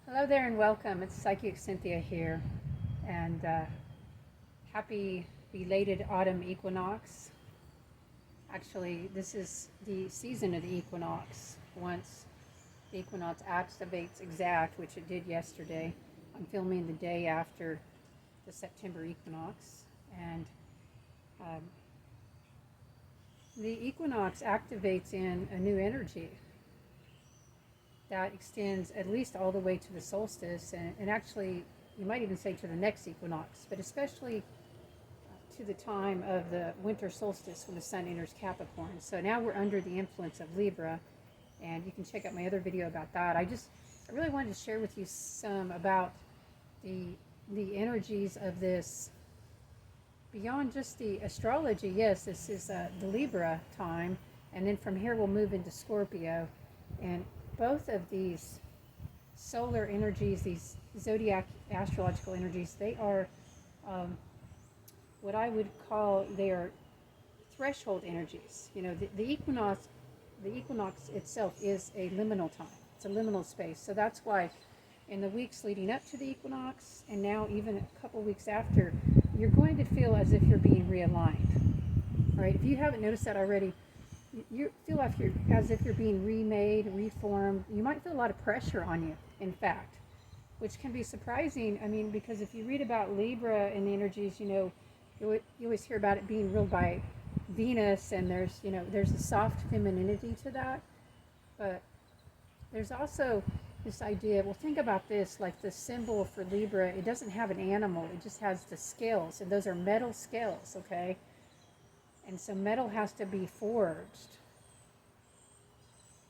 Hello there and welcome. It's Psychic Cynthia here. And happy belated autumn equinox. Actually, this is the season of the equinox. Once the equinox activates exact, which it did yesterday, I'm filming the day after the September equinox. And um, the equinox activates in a new energy that extends at least all the way to the solstice, and actually you might even say to the next equinox, but especially to the time of the winter solstice when the sun enters Capricorn. So now we're under the influence of Libra, and you can check out my other video about that. I really wanted to share with you some about the energies of this beyond just the astrology. Yes, this is the Libra time, and then from here we'll move into Scorpio. And both of these solar energies, these zodiac astrological energies, they are what I would call their threshold energies. You know, the equinox itself is a liminal time. It's a liminal space. So that's why in the weeks leading up to the equinox, and now even a couple weeks after, you're going to feel as if you're being realigned. All right, if you haven't noticed that already, you feel like as if you're being remade, reformed. You might feel a lot of pressure on you, in fact, which can be surprising. I mean, because if you read about Libra and the energies, you always hear about it being ruled by Venus, and there's a soft femininity to that. But there's also this idea, well, think about this, like the symbol for Libra, it doesn't have an animal, it just has the scales, and those are metal scales, okay? And so metal has to be forged.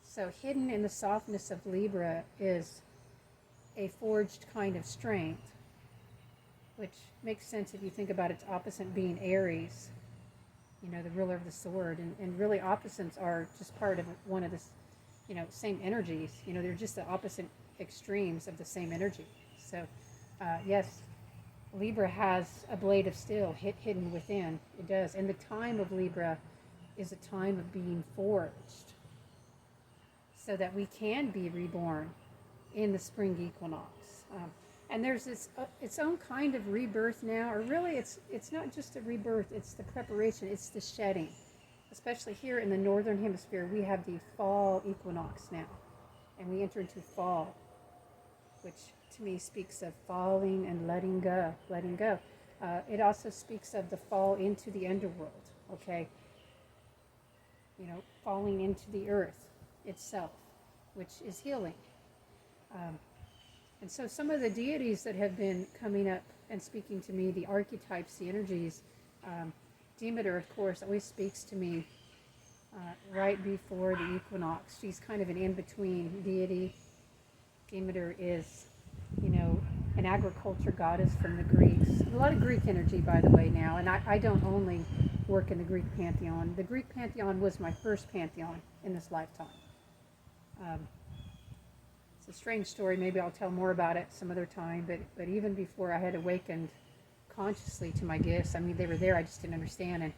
So hidden in the softness of Libra is a forged kind of strength, which makes sense if you think about its opposite being Aries, the ruler of the sword. And really opposites are just part of one of the, same energies. They're just the opposite extremes of the same energy. So, yes, Libra has a blade of steel hidden within. It does. And the time of Libra is a time of being forged so that we can be reborn in the spring equinox. And there's this its own kind of rebirth now, or really it's not just a rebirth, it's the preparation, it's the shedding. Especially here in the northern hemisphere, we have the fall equinox now, and we enter into fall, which to me speaks of falling and letting go. It also speaks of the fall into the underworld, okay? Falling into the earth itself, which is healing. And so some of the deities that have been coming up and speaking to me, the archetypes, the energies, Demeter, of course, always speaks to me right before the equinox. She's kind of an in-between deity. Demeter is, an agriculture goddess from the Greeks. A lot of Greek energy, by the way, now. And I don't only work in the Greek pantheon. The Greek pantheon was my first pantheon in this lifetime. It's a strange story. Maybe I'll tell more about it some other time. But even before I had awakened consciously to my gifts, I mean, they were there. I just didn't understand. And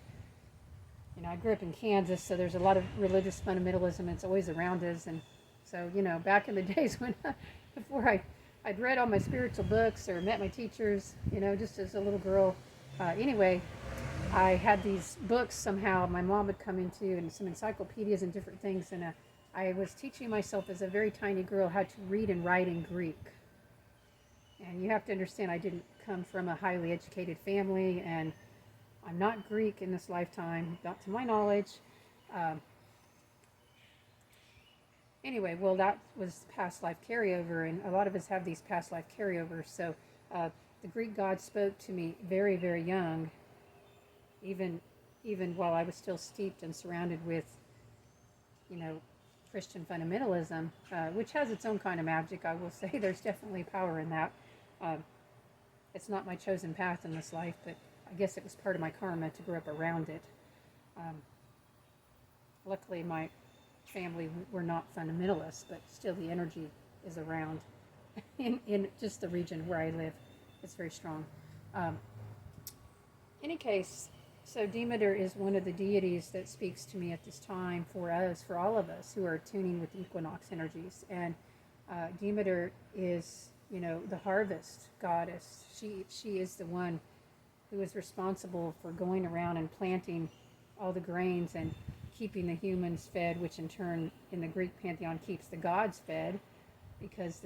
I grew up in Kansas, so there's a lot of religious fundamentalism. And it's always around us. And so, back in the days when before I'd read all my spiritual books or met my teachers, just as a little girl. Anyway, I had these books somehow my mom would come into, and some encyclopedias and different things. And I was teaching myself as a very tiny girl how to read and write in Greek. And you have to understand, I didn't come from a highly educated family, and I'm not Greek in this lifetime, not to my knowledge. Anyway, well, that was past life carryover, and a lot of us have these past life carryovers. So the Greek god spoke to me very, very young, even while I was still steeped and surrounded with, Christian fundamentalism, which has its own kind of magic. I will say there's definitely power in that. It's not my chosen path in this life, but I guess it was part of my karma to grow up around it. Luckily, my family were not fundamentalists, but still the energy is around in just the region where I live. It's very strong. Any case, so Demeter is one of the deities that speaks to me at this time for us, for all of us who are tuning with equinox energies. And Demeter is, the harvest goddess. She is the one who is responsible for going around and planting all the grains and keeping the humans fed, which in turn in the Greek pantheon keeps the gods fed, because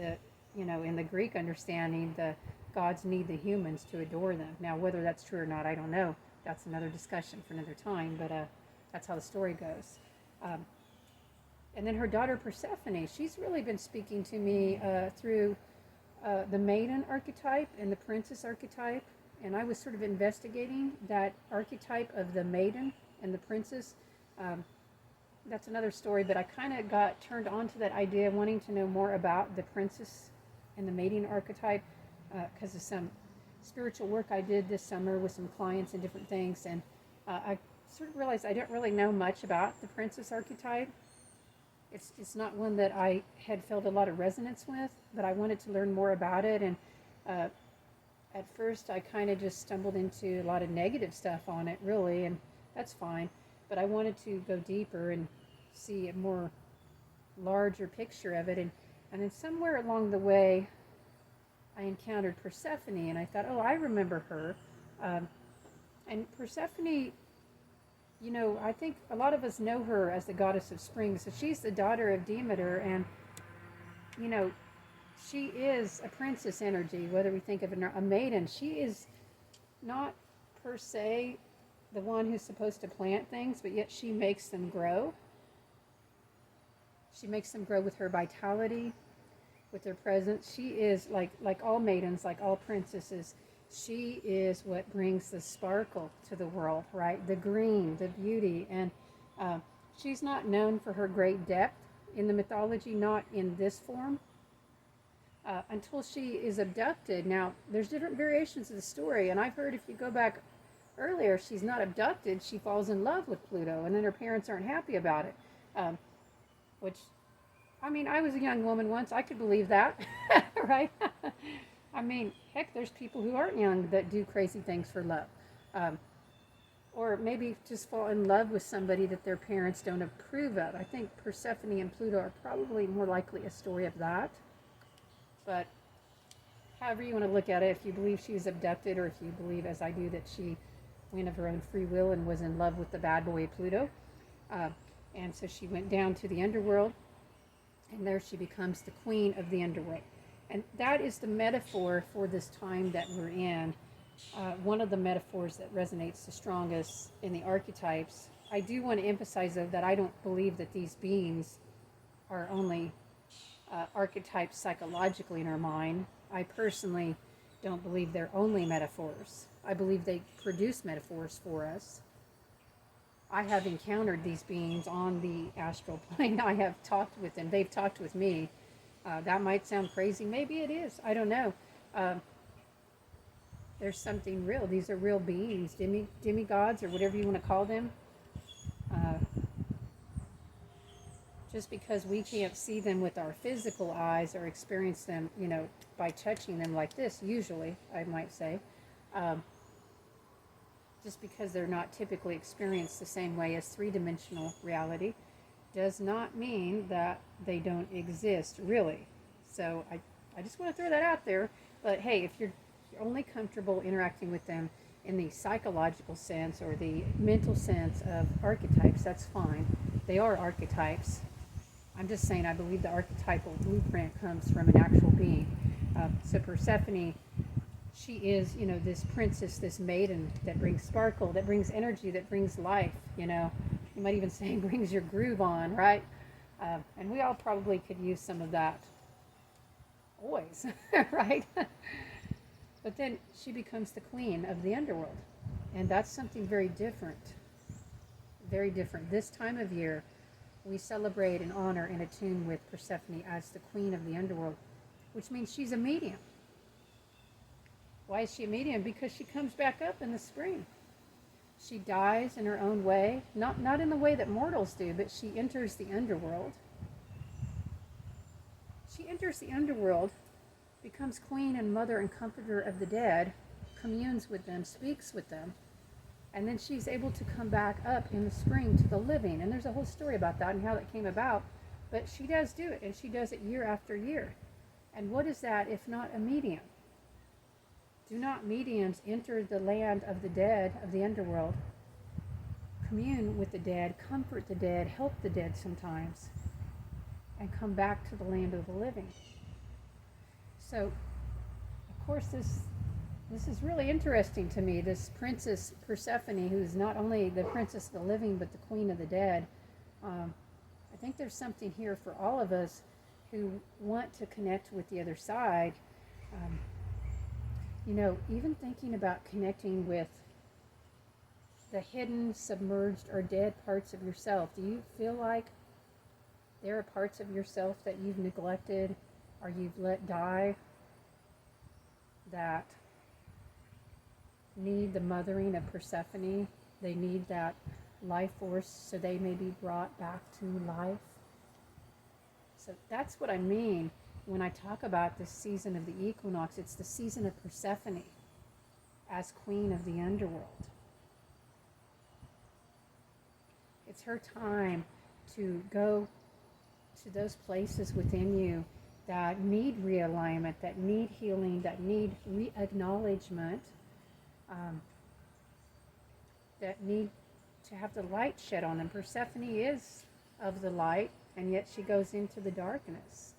in the Greek understanding, the gods need the humans to adore them. Now, whether that's true or not, I don't know. That's another discussion for another time, but that's how the story goes. And then her daughter Persephone, she's really been speaking to me through the maiden archetype and the princess archetype. And I was sort of investigating that archetype of the maiden and the princess. That's another story, but I kind of got turned on to that idea, wanting to know more about the princess and the maiden archetype because of some spiritual work I did this summer with some clients and different things. And I sort of realized I don't really know much about the princess archetype. It's not one that I had felt a lot of resonance with, but I wanted to learn more about it. And at first I kind of just stumbled into a lot of negative stuff on it, really, and that's fine. But I wanted to go deeper and see a more larger picture of it. And then somewhere along the way, I encountered Persephone, and I thought, oh, I remember her. And Persephone, I think a lot of us know her as the goddess of spring. So she's the daughter of Demeter, and, she is a princess energy, whether we think of it a maiden. She is not per se the one who's supposed to plant things, but yet she makes them grow. She makes them grow with her vitality, with her presence. She is like all maidens, like all princesses. She is what brings the sparkle to the world, right? The green, the beauty. And she's not known for her great depth in the mythology, not in this form, until she is abducted. Now, there's different variations of the story, and I've heard if you go back earlier, she's not abducted, she falls in love with Pluto, and then her parents aren't happy about it. Which, I was a young woman once, I could believe that, right? Heck, there's people who aren't young that do crazy things for love. Or maybe just fall in love with somebody that their parents don't approve of. I think Persephone and Pluto are probably more likely a story of that. But however you want to look at it, if you believe she was abducted, or if you believe, as I do, that she went of her own free will and was in love with the bad boy Pluto. And so she went down to the underworld, and there she becomes the queen of the underworld. And that is the metaphor for this time that we're in. One of the metaphors that resonates the strongest in the archetypes. I do want to emphasize, though, that I don't believe that these beings are only archetypes psychologically in our mind. I personally don't believe they're only metaphors. I believe they produce metaphors for us. I have encountered these beings on the astral plane. I have talked with them. They've talked with me. That might sound crazy. Maybe it is. I don't know. There's something real. These are real beings, demigods, or whatever you want to call them. Just because we can't see them with our physical eyes or experience them, by touching them like this, usually, I might say, just because they're not typically experienced the same way as three-dimensional reality, does not mean that they don't exist, really. So I just want to throw that out there. But hey, if you're only comfortable interacting with them in the psychological sense or the mental sense of archetypes, that's fine. They are archetypes. I'm just saying I believe the archetypal blueprint comes from an actual being. So Persephone, she is, this princess, this maiden that brings sparkle, that brings energy, that brings life, You might even say brings your groove on, right? And we all probably could use some of that always, right? But then she becomes the queen of the underworld. And that's something very different. Very different. This time of year, we celebrate and honor and attune with Persephone as the queen of the underworld, which means she's a medium. Why is she a medium? Because she comes back up in the spring. She dies in her own way, not in the way that mortals do, but she enters the underworld. She enters the underworld, becomes queen and mother and comforter of the dead, communes with them, speaks with them, and then she's able to come back up in the spring to the living. And there's a whole story about that and how that came about. But she does do it, and she does it year after year. And what is that if not a medium? Do not mediums enter the land of the dead, of the underworld, commune with the dead, comfort the dead, help the dead sometimes, and come back to the land of the living? So, of course, this is really interesting to me, this Princess Persephone, who's not only the princess of the living, but the queen of the dead. I think there's something here for all of us who want to connect with the other side. Even thinking about connecting with the hidden, submerged, or dead parts of yourself. Do you feel like there are parts of yourself that you've neglected or you've let die that need the mothering of Persephone? They need that life force so they may be brought back to life. So that's what I mean when I talk about this season of the equinox. It's the season of Persephone as queen of the underworld. It's her time to go to those places within you that need realignment, that need healing, that need re-acknowledgement, that need to have the light shed on them. Persephone is of the light, and yet she goes into the darkness.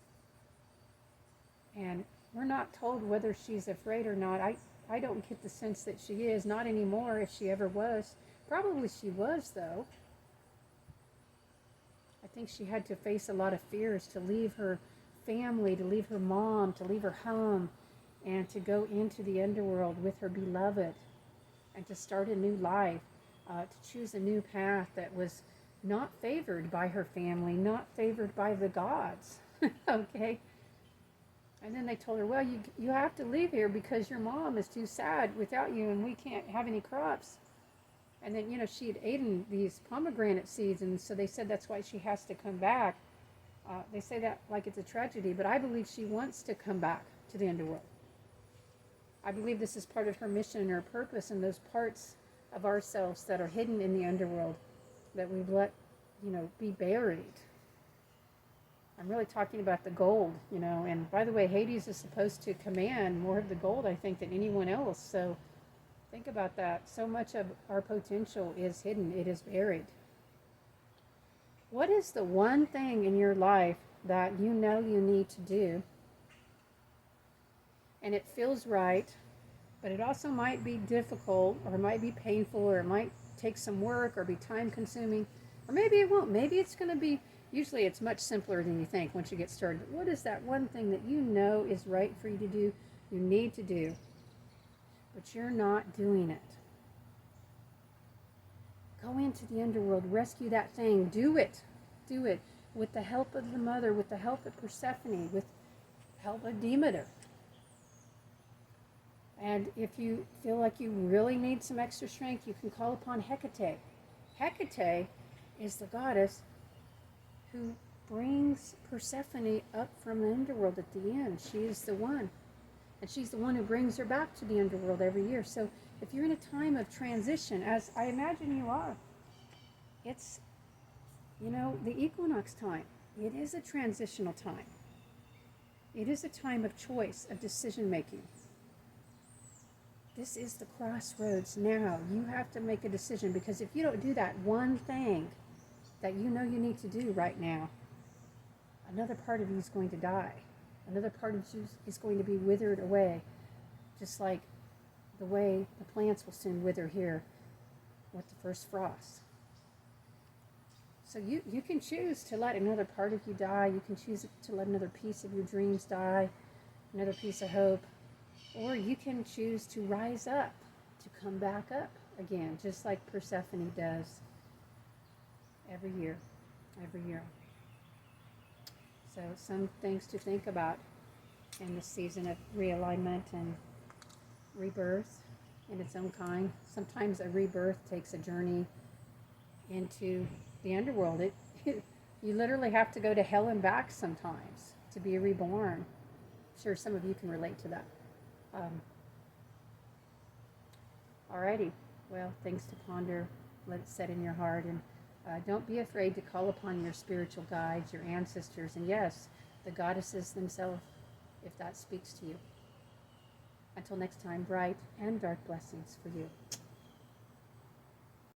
And we're not told whether she's afraid or not. I don't get the sense that she is, not anymore, if she ever was. Probably she was, though. I think she had to face a lot of fears to leave her family, to leave her mom, to leave her home, and to go into the underworld with her beloved, and to start a new life, to choose a new path that was not favored by her family, not favored by the gods. Okay? And then they told her, well, you have to leave here because your mom is too sad without you, and we can't have any crops. And then, she had eaten these pomegranate seeds, and so they said that's why she has to come back. They say that like it's a tragedy, but I believe she wants to come back to the underworld. I believe this is part of her mission and her purpose, and those parts of ourselves that are hidden in the underworld that we've let, be buried. I'm really talking about the gold, and by the way, Hades is supposed to command more of the gold, I think, than anyone else. So think about that. So much of our potential is hidden. It is buried. What is the one thing in your life that you know you need to do, and it feels right, but it also might be difficult, or it might be painful, or it might take some work, or be time consuming, or maybe it won't. Maybe it's going to be, usually it's much simpler than you think once you get started. What is that one thing that you know is right for you to do, you need to do, but you're not doing it? Go into the underworld, rescue that thing, do it with the help of the mother, with the help of Persephone, with the help of Demeter. And if you feel like you really need some extra strength, you can call upon Hecate. Hecate is the goddess who brings Persephone up from the underworld at the end. She is the one. And she's the one who brings her back to the underworld every year. So if you're in a time of transition, as I imagine you are, it's, the equinox time. It is a transitional time. It is a time of choice, of decision making. This is the crossroads now. You have to make a decision, because if you don't do that one thing that you know you need to do right now, another part of you is going to die. Another part of you is going to be withered away, just like the way the plants will soon wither here with the first frost. So you can choose to let another part of you die. You can choose to let another piece of your dreams die, another piece of hope. Or you can choose to rise up, to come back up again, just like Persephone does every year. So some things to think about in this season of realignment and rebirth in its own kind. Sometimes a rebirth takes a journey into the underworld. You literally have to go to hell and back sometimes to be reborn. I'm sure some of you can relate to that. Alrighty, well, things to ponder. Let it set in your heart, and Don't be afraid to call upon your spiritual guides, your ancestors, and yes, the goddesses themselves, if that speaks to you. Until next time, bright and dark blessings for you.